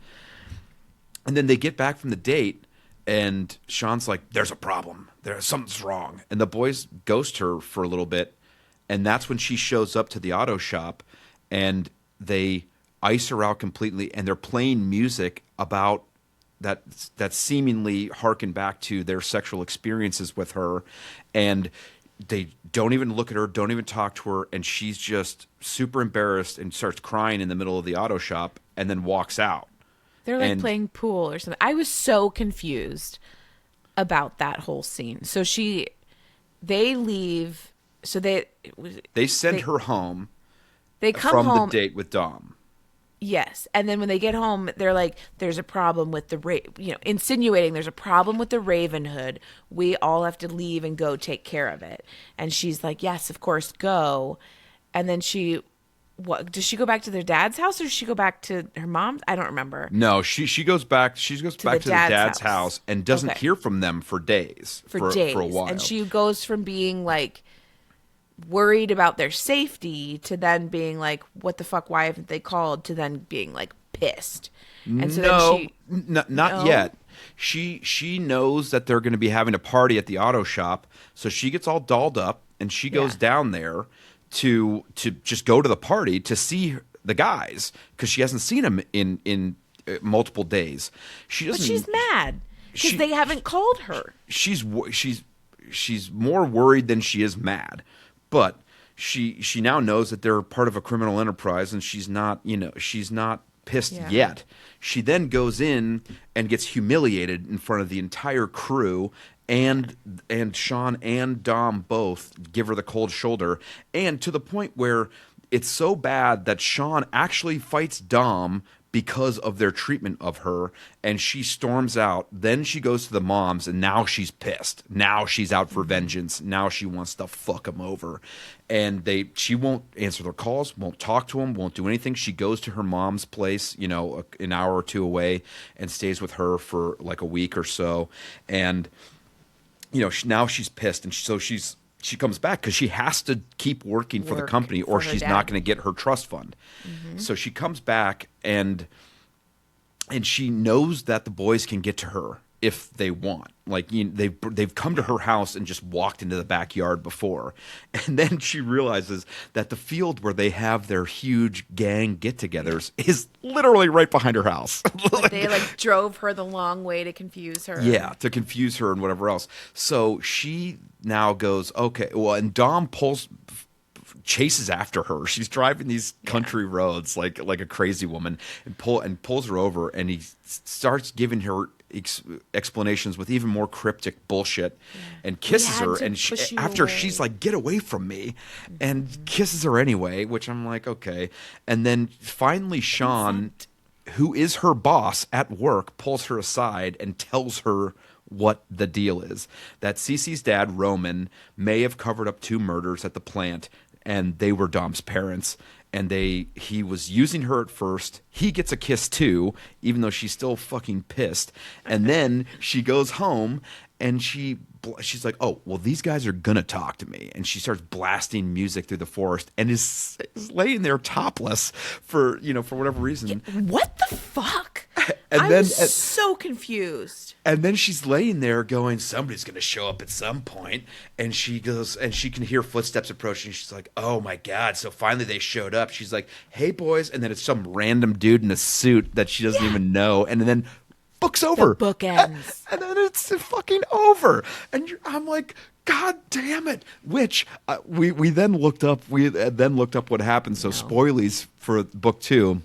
A: And then they get back from the date, and Sean's like, "There's a problem. Something's wrong." And the boys ghost her for a little bit. And that's when she shows up to the auto shop, and they ice her out completely. And they're playing music about that seemingly harken back to their sexual experiences with her. And they don't even look at her, don't even talk to her. And she's just super embarrassed and starts crying in the middle of the auto shop and then walks out.
B: They're like playing pool or something. I was so confused about that whole scene. So they leave. So they
A: send her home.
B: They come
A: from
B: home
A: the date with Dom.
B: Yes, and then when they get home, they're like, "There's a problem with insinuating there's a problem with the Ravenhood. We all have to leave and go take care of it." And she's like, "Yes, of course, go." And then does she go back to their dad's house, or does she go back to her mom's? I don't remember.
A: No, she goes back. She goes back to the dad's house and doesn't hear from them for days. For a while.
B: And she goes from being like worried about their safety to then being like, "What the fuck? Why haven't they called?" To then being like pissed. And so
A: not yet. She knows that they're going to be having a party at the auto shop, so she gets all dolled up and she goes down there to just go to the party to see the guys because she hasn't seen them in multiple days.
B: But she's mad because they haven't called her.
A: She's more worried than she is mad, but she now knows that they're part of a criminal enterprise, and she's not pissed yet. She then goes in and gets humiliated in front of the entire crew, and Sean and Dom both give her the cold shoulder, and to the point where it's so bad that Sean actually fights Dom because of their treatment of her, and she storms out. Then she goes to the moms, and now she's pissed. Now she's out for vengeance. Now she wants to fuck him over. And she won't answer their calls, won't talk to him, won't do anything. She goes to her mom's place, an hour or two away, and stays with her for like a week or so. And, now she's pissed, and she comes back because she has to keep working for the company or she's not going to get her trust fund. Mm-hmm. So she comes back and she knows that the boys can get to her if they want. Like they've come to her house and just walked into the backyard before. And then she realizes that the field where they have their huge gang get-togethers is literally right behind her house.
B: But they drove her the long way to confuse her.
A: Yeah, to confuse her and whatever else. So she now goes, okay, well, and Dom chases after her. She's driving these country roads like a crazy woman, and pulls her over, and he starts giving her explanations with even more cryptic bullshit, and kisses her, and she's like, get away from me, and kisses her anyway, which I'm like, okay. And then finally Sean, who is her boss at work, pulls her aside and tells her what the deal is. That Cece's dad, Roman, may have covered up 2 murders at the plant, and they were Dom's parents. And he was using her at first. He gets a kiss too, even though she's still fucking pissed. And then she goes home and she's like, oh, well, these guys are going to talk to me. And she starts blasting music through the forest and is laying there topless for whatever reason.
B: What the fuck?
A: And
B: I was so confused.
A: And then she's laying there going, somebody's going to show up at some point. And she goes, and she can hear footsteps approaching. She's like, oh my God. So finally they showed up. She's like, hey boys. And then it's some random dude in a suit that she doesn't even know. And then book's over.
B: The book ends.
A: And then it's fucking over. And I'm like, God damn it. Which we then looked up. We then looked up what happened. So spoilies for book 2.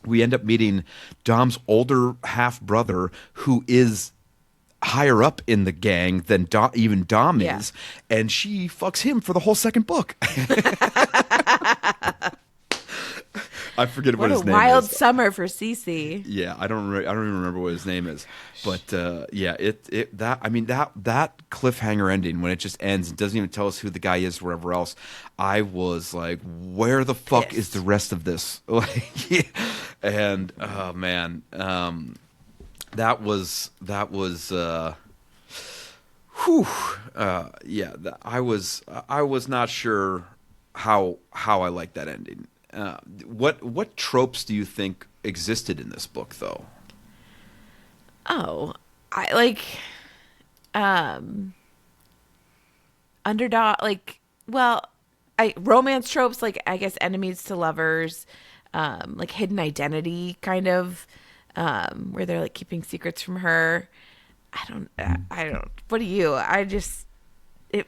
A: We end up meeting Dom's older half-brother, who is higher up in the gang than even Dom is, and she fucks him for the whole second book. I forget what his name is.
B: What a wild summer for Cece.
A: Yeah, I don't even remember what his name is. But that cliffhanger ending when it just ends and doesn't even tell us who the guy is or whatever else. I was like, where the fuck is the rest of this? And oh man, that was I was not sure how I liked that ending. What tropes do you think existed in this book, though?
B: Oh, I like underdog, romance tropes, I guess enemies to lovers, hidden identity kind of, where they're keeping secrets from her. I don't. What do you? It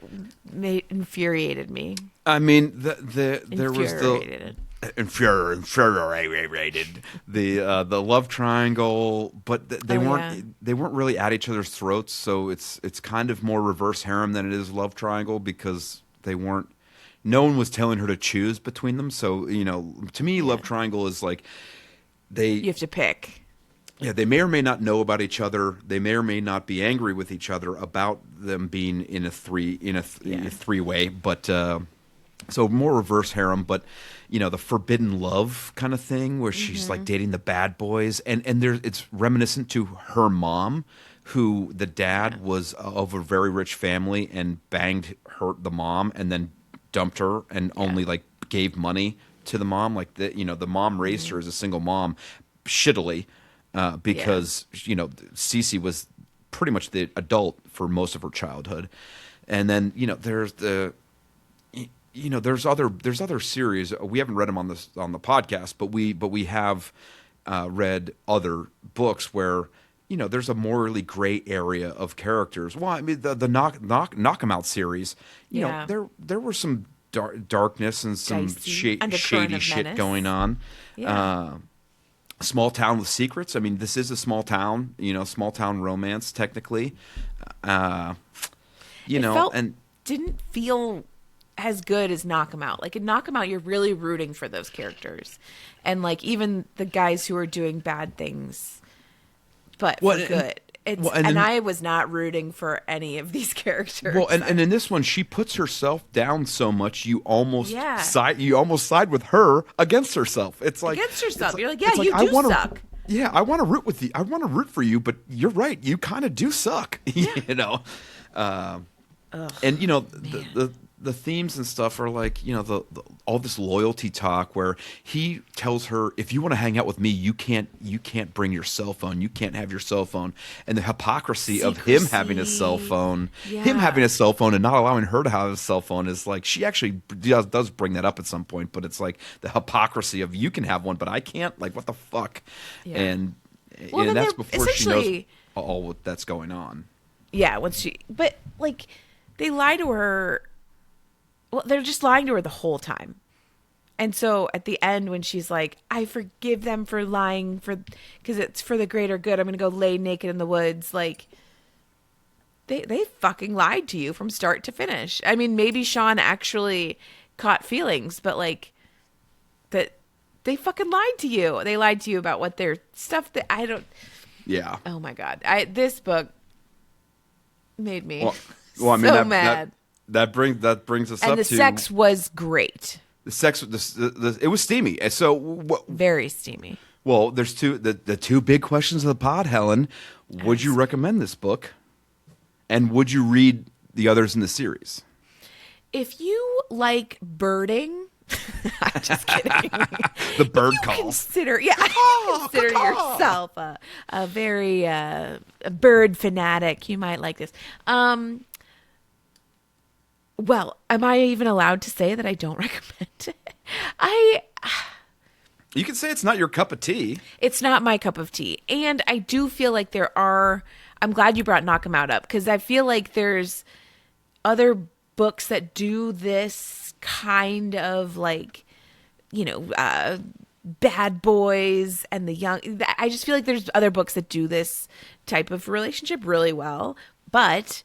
B: infuriated me.
A: I mean, there was the infuriated the love triangle, but they weren't really at each other's throats. So it's kind of more reverse harem than it is love triangle because they weren't. No one was telling her to choose between them. So to me, love triangle is you
B: have to pick.
A: Yeah, they may or may not know about each other. They may or may not be angry with each other about them being in a three-way. But so more reverse harem, but the forbidden love kind of thing where she's dating the bad boys, and it's reminiscent to her mom, who the dad was of a very rich family and banged the mom and then dumped her and only gave money to the mom. The mom raised her as a single mom shittily. Because Cece was pretty much the adult for most of her childhood, and then there's there's other series. We haven't read them on the podcast, but we have read other books where there's a morally gray area of characters. Well, I mean the knock 'em out series.
B: Yeah.
A: There were some darkness and some
B: Dicey. Undercurrent
A: shady
B: of
A: shit
B: menace.
A: going on.
B: Yeah.
A: Small town with secrets. I mean, this is a small town. Small town romance technically.
B: Didn't feel as good as Knock 'Em Out. Like in Knock 'Em Out, you're really rooting for those characters, and like even the guys who are doing bad things, but for good. I was not rooting for any of these characters.
A: Well, and in this one, she puts herself down so much you almost
B: Yeah.
A: side with her against herself. It's like
B: Against yourself. You're like,
A: it's
B: you do suck.
A: Yeah, I want to root with you. I want to root for you, but you're right. You kind of do suck.
B: Yeah.
A: And the themes and stuff are like all this loyalty talk where he tells her, if you want to hang out with me, you can't bring your cell phone, you can't have your cell phone, and the hypocrisy of him having a cell phone, and not allowing her to have a cell phone is like, she actually does bring that up at some point, but it's like the hypocrisy of you can have one but I can't, like what the fuck.
B: Yeah.
A: And that's before she knows
B: essentially
A: all that's going on.
B: Yeah, but like they lie to her. Well, they're just lying to her the whole time. And so at the end when she's like, I forgive them for lying because it's for the greater good. I'm going to go lay naked in the woods. Like they fucking lied to you from start to finish. I mean, maybe Sean actually caught feelings, but like that they fucking lied to you. They lied to you about what their stuff that I don't.
A: Yeah.
B: Oh my God. This book made me
A: well, I mean,
B: so mad.
A: That brings us
B: and
A: up to...
B: And the sex was great.
A: The sex, it was steamy. So
B: very steamy.
A: Well, there's the two big questions of the pod, Helen. Would you recommend this book? And would you read the others in the series?
B: If you like birding... I'm just kidding.
A: The bird call.
B: Consider yourself a very a bird fanatic. You might like this. Well, am I even allowed to say that I don't recommend it?
A: You can say it's not your cup of tea.
B: It's not my cup of tea. And I do feel like I'm glad you brought Knock 'Em Out up because I feel like there's other books that do this kind of like, bad boys and the young. I just feel like there's other books that do this type of relationship really well. But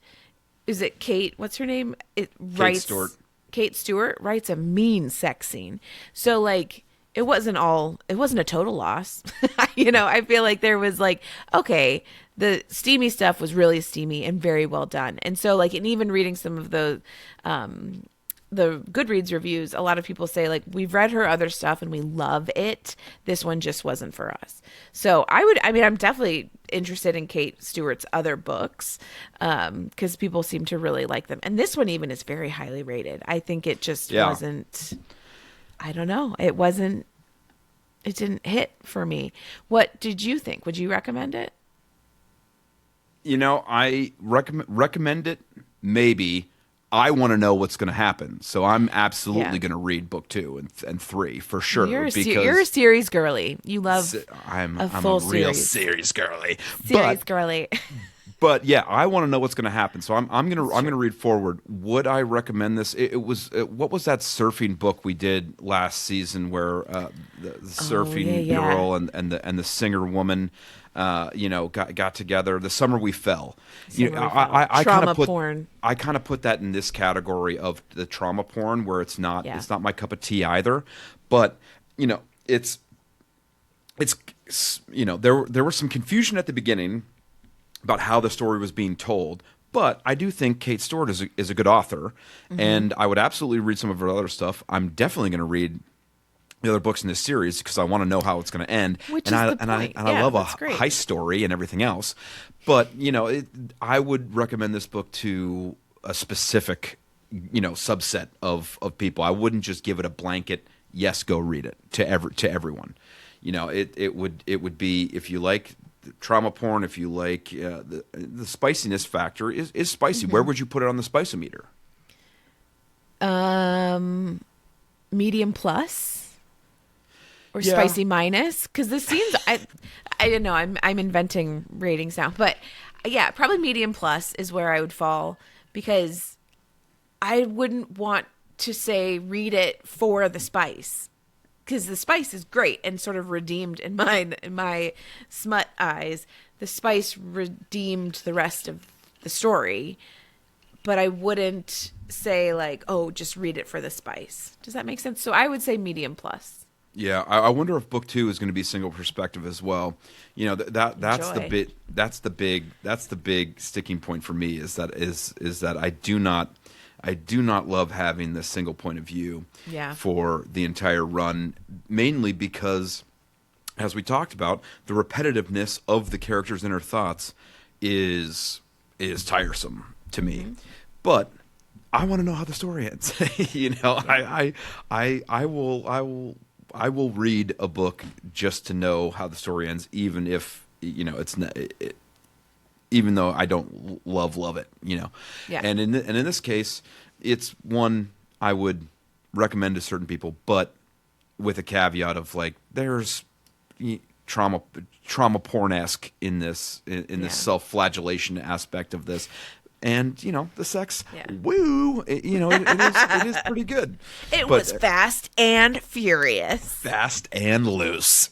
B: is it Kate? What's her name? Kate Stewart writes a mean sex scene. So like, it wasn't a total loss. I feel like there was like, okay, the steamy stuff was really steamy and very well done. And so like, and even reading some of the Goodreads reviews, a lot of people say like, we've read her other stuff and we love it. This one just wasn't for us. So I'm definitely interested in Kate Stewart's other books because people seem to really like them. And this one even is very highly rated. I think it just wasn't, I don't know. It didn't hit for me. What did you think? Would you recommend it?
A: I recommend it. Maybe. I want to know what's going to happen, so I'm absolutely going to read book 2 and 3 for sure.
B: You're a series girly. You love.
A: I'm
B: a
A: real series girly.
B: Girly.
A: But yeah, I want to know what's going to happen, so I'm gonna read forward. Would I recommend this? It was what was that surfing book we did last season where the surfing girl and the singer woman. Got together. The Summer We Fell. I kind of put porn. I kind of put that in this category of the trauma porn, where it's not my cup of tea either. But it's there was some confusion at the beginning about how the story was being told. But I do think Kate Stewart is a good author, and I would absolutely read some of her other stuff. I'm definitely going to read the other books in this series because I want to know how it's going to end. I love a heist story and everything else. But I would recommend this book to a specific subset of people. I wouldn't just give it a blanket yes, go read it to everyone. It would be, if you like trauma porn, if you like the spiciness factor is spicy. Where would you put it on the spice-o-meter?
B: Medium plus or
A: Yeah.
B: spicy minus, because the scenes I don't know, I'm inventing ratings now, but yeah, probably medium plus is where I would fall, because I wouldn't want to say read it for the spice, because the spice is great and sort of redeemed in my smut eyes. The spice redeemed the rest of the story, but I wouldn't say like, oh, just read it for the spice. Does that make sense? So I would say medium plus.
A: Yeah, I wonder if book 2 is going to be single perspective as well. You know, that's
B: Enjoy.
A: the big sticking point for me, is that I do not love having the single point of view
B: Yeah.
A: for the entire run, mainly because, as we talked about, the repetitiveness of the characters' inner thoughts is tiresome to me.
B: Mm-hmm.
A: But I want to know how the story ends. You know, I will read a book just to know how the story ends, even if, you know, even though I don't love it, you know.
B: Yeah.
A: And in this case, it's one I would recommend to certain people, but with a caveat of like, there's trauma porn-esque in this this self-flagellation aspect of this. And, you know, the sex, woo, you know, it is pretty good.
B: It was fast and furious.
A: Fast and loose.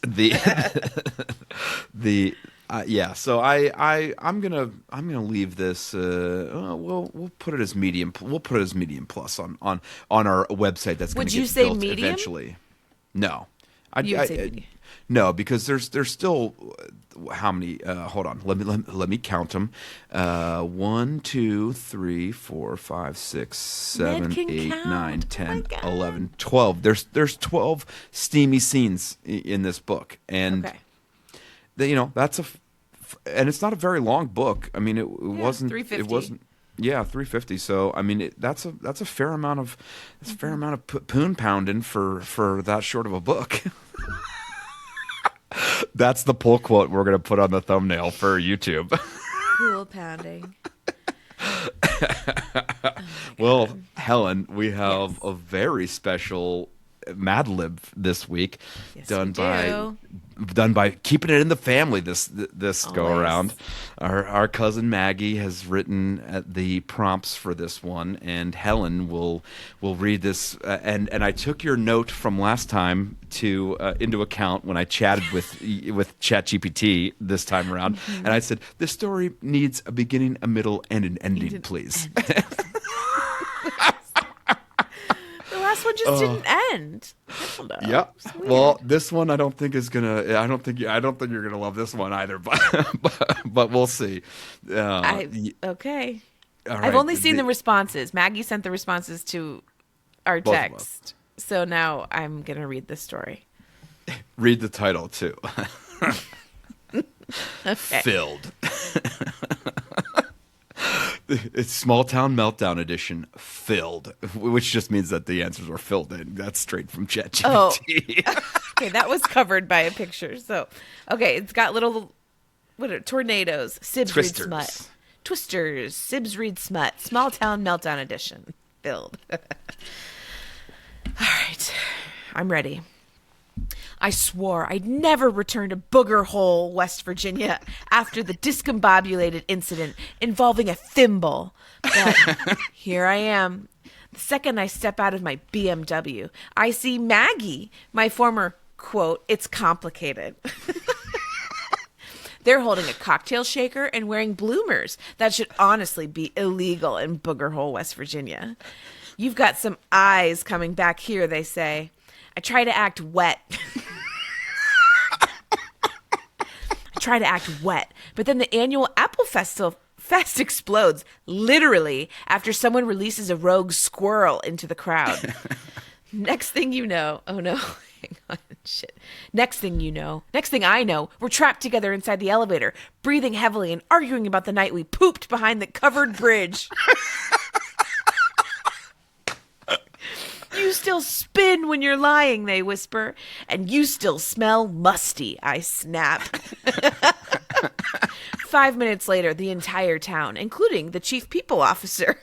A: Yeah. So I'm gonna leave this. We'll put it as medium. We'll put it as medium plus on our website. That's
B: Would
A: gonna
B: you
A: get
B: say
A: built
B: medium?
A: Eventually. No,
B: You would say medium.
A: No, because there's still how many? Hold on, let me count them. 1, 2, 3, 4, 5, 6, 7,
B: can
A: 8,
B: count.
A: 9,
B: Oh
A: 10,
B: my God.
A: 11, 12. There's 12 steamy scenes in this book, and
B: Okay.
A: you know, and it's not a very long book. I mean, it wasn't.
B: 350.
A: It wasn't. Yeah, 350. So I mean, that's a fair amount of poon pounding for that short of a book. That's the pull quote we're gonna put on the thumbnail for YouTube.
B: Pool pounding.
A: Well, Helen, we have a very special Mad Lib this week,
B: Yes,
A: done
B: we
A: by keeping it in the family. This go
B: Always.
A: around. Our cousin Maggie has written the prompts for this one, and Helen will read this. And I took your note from last time into account when I chatted with ChatGPT this time around, and I said this story needs a beginning, a middle, and an ending, please.
B: The last one just didn't end. I don't know.
A: Yeah.
B: It's weird.
A: Well, this one I don't think is gonna. I don't think you're gonna love this one either. But we'll see.
B: Okay.
A: All
B: I've
A: right,
B: only seen the responses. Maggie sent the responses to our
A: Both of us.
B: text. So now I'm going to read the story.
A: Read the title too.
B: Okay.
A: Filled. It's Small Town Meltdown Edition. Filled, which just means that the answers were filled in. That's straight from ChatGPT.
B: Okay, that was covered by a picture. So, okay, it's got little tornadoes. Sibs Read
A: Twisters.
B: Smut. Twisters. Sibs Read Smut. Small Town Meltdown Edition. Filled. All right, I'm ready. I swore I'd never return to Booger Hole, West Virginia, after the discombobulated incident involving a thimble. But here I am. The second I step out of my BMW, I see Maggie, my former, quote, it's complicated. They're holding a cocktail shaker and wearing bloomers. That should honestly be illegal in Booger Hole, West Virginia. You've got some eyes coming back here, they say. I try to act wet. But then the annual Apple Fest explodes, literally, after someone releases a rogue squirrel into the crowd. Next thing you know, oh no, hang on, shit. Next thing I know, we're trapped together inside the elevator, breathing heavily and arguing about the night we pooped behind the covered bridge. You still spin when you're lying, they whisper. And you still smell musty, I snap. 5 minutes later, the entire town, including the chief people officer.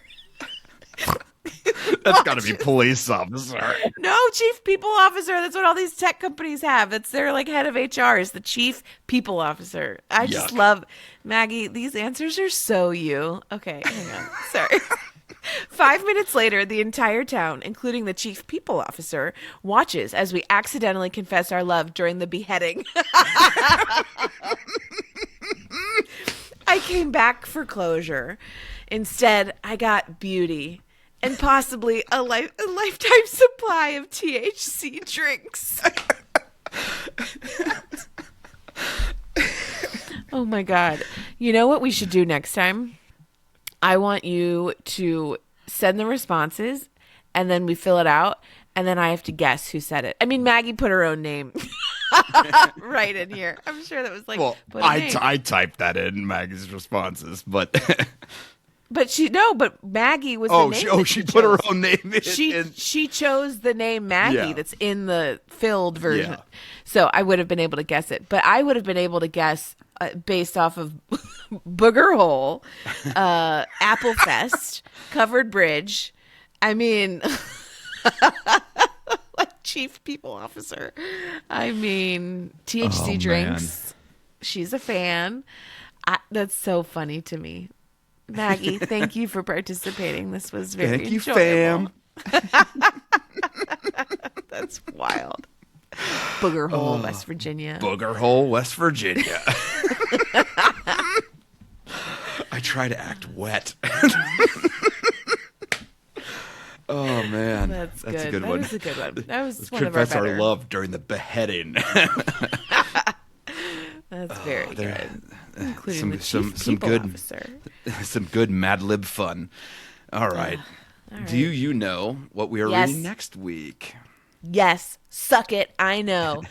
A: That's got to be police officer.
B: No, chief people officer. That's what all these tech companies have. It's their like head of HR is the chief people officer. I just love Maggie. These answers are so you. Okay, hang on. Sorry. 5 minutes later, the entire town, including the chief people officer, watches as we accidentally confess our love during the beheading. I came back for closure. Instead, I got beauty and possibly a lifetime supply of THC drinks. Oh my God. You know what we should do next time? I want you to send the responses and then we fill it out and then I have to guess who said it. I mean, Maggie put her own name right in here. I'm sure that was like,
A: well, I typed that in Maggie's responses, but
B: but Maggie was the name.
A: She put her own name in.
B: She chose the name Maggie that's in the filled version.
A: Yeah.
B: So I would have been able to guess it, but I would have been able to guess based off of Booger Hole, Applefest, Covered Bridge. I mean, like chief people officer. I mean, THC drinks. Man. She's a fan. That's so funny to me. Maggie, thank you for participating. This was very
A: enjoyable.
B: Fam. That's wild. Booger Hole, West Virginia.
A: Booger Hole, West Virginia. I try to act wet. Oh man,
B: that's
A: a
B: good.
A: good
B: That
A: one.
B: was a good one. That was
A: Let's
B: one of our
A: confess
B: better.
A: our love during the beheading.
B: That's very good. Including the chief
A: some
B: people
A: good
B: officer.
A: Some good Mad Lib fun. All right.
B: All right.
A: Do you know what we are reading next week?
B: Yes, suck it. I know.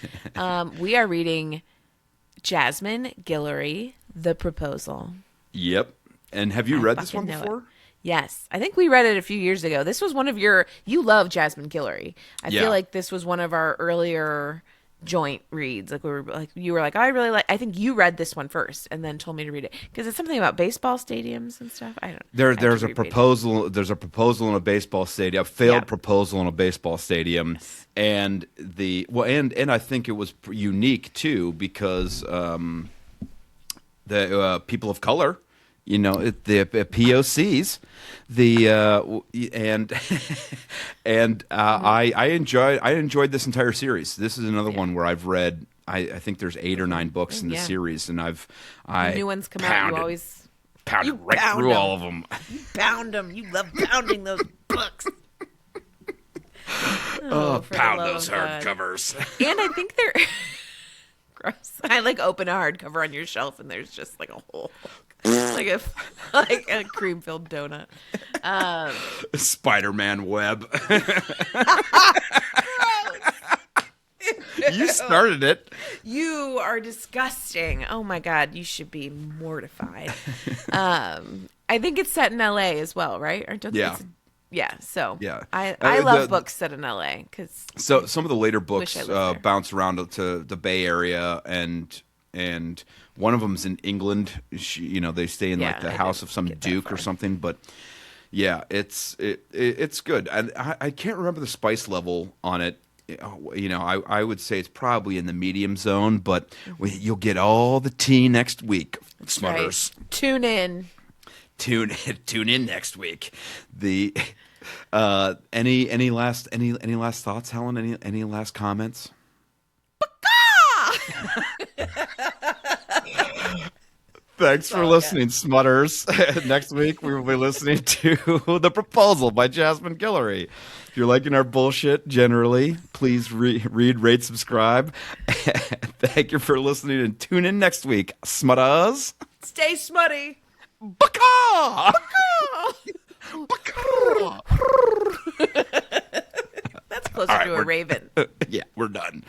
B: We are reading Jasmine Guillory, The Proposal.
A: Yep. And have you read this one before?
B: Yes. I think we read it a few years ago. This was one of you love Jasmine Guillory. I feel like this was one of our earlier joint reads. You were like, I think you read this one first and then told me to read it because it's something about baseball stadiums and stuff. I don't.
A: There's a proposal. There's a proposal in a baseball stadium. A failed proposal in a baseball stadium, and and I think it was unique too because the people of color. You know, the POCs, I enjoyed this entire series. This is another one where I've read. I think there's 8 or 9 books in the series, and
B: new ones come out. You always
A: pounded right through all of them.
B: You pound them. You love pounding those books.
A: Pound those hardcovers.
B: And I think they're gross. I open a hardcover on your shelf, and there's just a hole. like a cream-filled donut.
A: Spider-Man web. You started it.
B: You are disgusting. Oh my God, you should be mortified. I think it's set in LA as well, right? So I love books set in LA because
A: some of the later books bounce around to the Bay Area and one of them's in England. They stay in the house of some duke or something. But it's good. And I can't remember the spice level on it. I would say it's probably in the medium zone, but you'll get all the tea next week.
B: That's
A: Smutters.
B: Right. Tune in.
A: Tune in next week. Any last thoughts, Helen? Any last comments? Thanks for listening, Smutters. Next week, we will be listening to The Proposal by Jasmine Guillory. If you're liking our bullshit generally, please read, rate, subscribe. Thank you for listening and tune in next week, Smutters.
B: Stay smutty.
A: Baka!
B: That's closer to a raven.
A: Yeah, we're done.